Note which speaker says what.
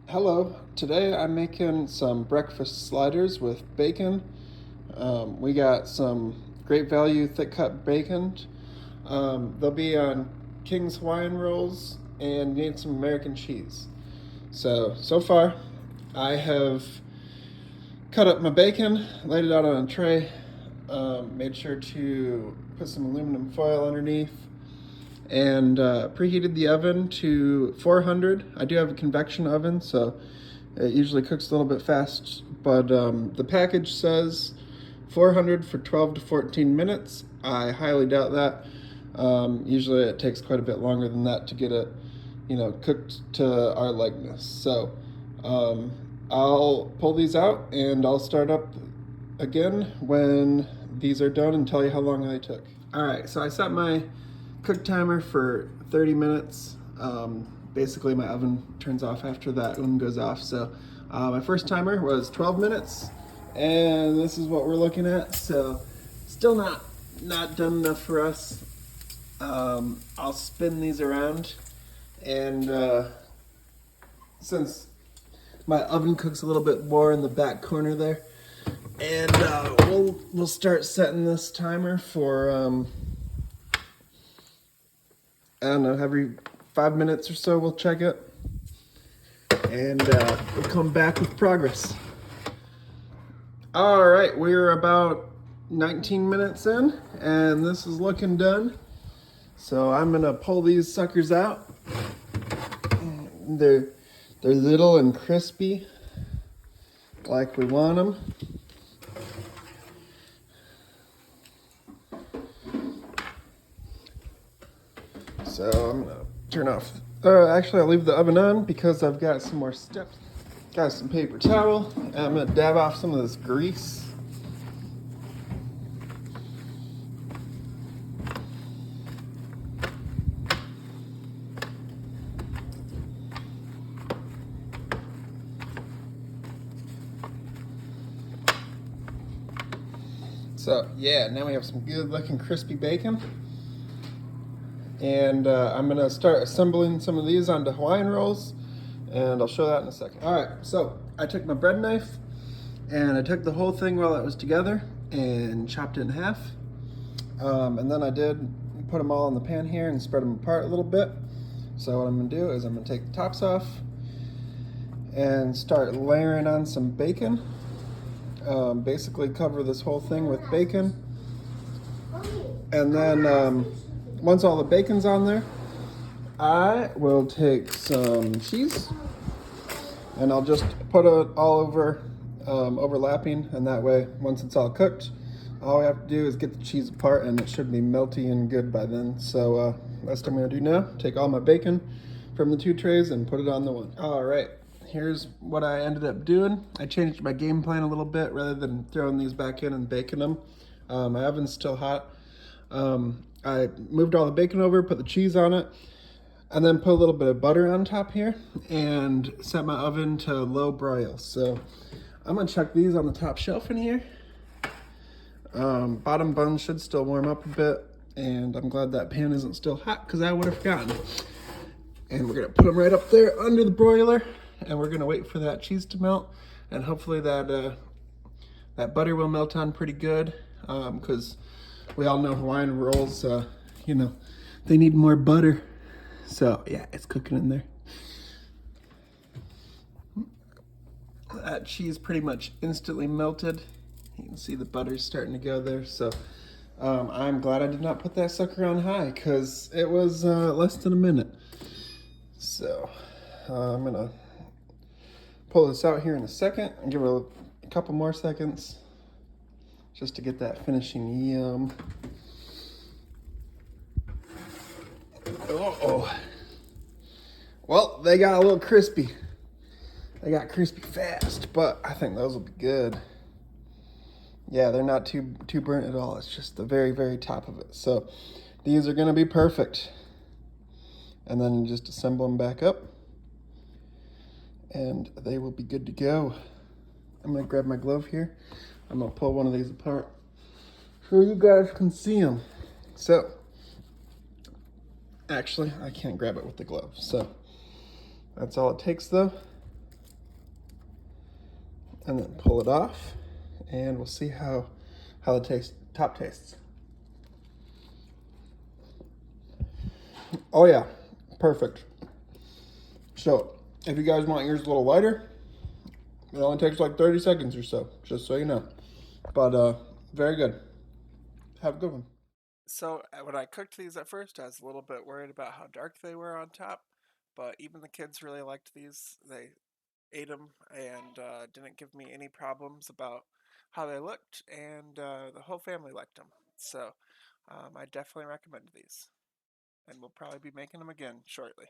Speaker 1: Hello, today I'm making some breakfast sliders with bacon. We got some great value thick cut bacon. They'll be on King's Hawaiian rolls and need some American cheese. So far, I have cut up my bacon, laid it out on a tray, made sure to put some aluminum foil underneath, and preheated the oven to 400. I do have a convection oven, so it usually cooks a little bit fast, but the package says 400 for 12 to 14 minutes. I highly doubt that. Usually it takes quite a bit longer than that to get it, cooked to our likeness. So I'll pull these out and I'll start up again when these are done and tell you how long they took. All right, so I set my cook timer for 30 minutes. Basically my oven turns off after that one goes off. So my first timer was 12 minutes and this is what we're looking at. So still not done enough for us. I'll spin these around, and since my oven cooks a little bit more in the back corner there, and we'll start setting this timer for I don't know, every 5 minutes or so we'll check it, and we'll come back with progress. All right, we're about 19 minutes in and this is looking done. So I'm gonna pull these suckers out. They're little and crispy, like we want them. So I'm gonna turn off. Actually, I'll leave the oven on because I've got some more steps. Got some paper towel, and I'm gonna dab off some of this grease. So yeah, now we have some good looking crispy bacon. And I'm gonna start assembling some of these onto Hawaiian rolls, and I'll show that in a second. All right, so I took my bread knife and I took the whole thing while it was together and chopped it in half. And then I did put them all in the pan here and spread them apart a little bit. So what I'm gonna do is I'm gonna take the tops off and start layering on some bacon. Basically cover this whole thing with bacon. And then once all the bacon's on there, I will take some cheese and I'll just put it all over, overlapping, and that way, once it's all cooked, all we have to do is get the cheese apart and it should be melty and good by then. So that's what I'm gonna do now. Take all my bacon from the two trays and put it on the one. All right, here's what I ended up doing. I changed my game plan a little bit. Rather than throwing these back in and baking them, my oven's still hot. I moved all the bacon over, put the cheese on it, and then put a little bit of butter on top here and set my oven to low broil. So I'm gonna chuck these on the top shelf in here. Bottom bun should still warm up a bit, and I'm glad that pan isn't still hot because I would have forgotten. And we're gonna put them right up there under the broiler, and we're gonna wait for that cheese to melt, and hopefully that that butter will melt on pretty good, because we all know Hawaiian rolls, they need more butter. So yeah, it's cooking in there. That cheese pretty much instantly melted. You can see the butter's starting to go there. So I'm glad I did not put that sucker on high because it was less than a minute. So I'm gonna pull this out here in a second and give it a couple more seconds just to get that finishing yum. Uh-oh. Well, they got a little crispy. They got crispy fast, but I think those will be good. Yeah, they're not too burnt at all. It's just the very, very top of it. So these are gonna be perfect. And then you just assemble them back up and they will be good to go. I'm gonna grab my glove here. I'm gonna pull one of these apart so you guys can see them. So actually, I can't grab it with the glove. So that's all it takes though. and then pull it off, and we'll see how the top tastes. Oh yeah, perfect. So if you guys want yours a little lighter, it only takes like 30 seconds or so, just so you know. But very good. Have a good one. So when I cooked these at first, I was a little bit worried about how dark they were on top, but even the kids really liked these. They ate them and didn't give me any problems about how they looked, and the whole family liked them. So I definitely recommend these, and we'll probably be making them again shortly.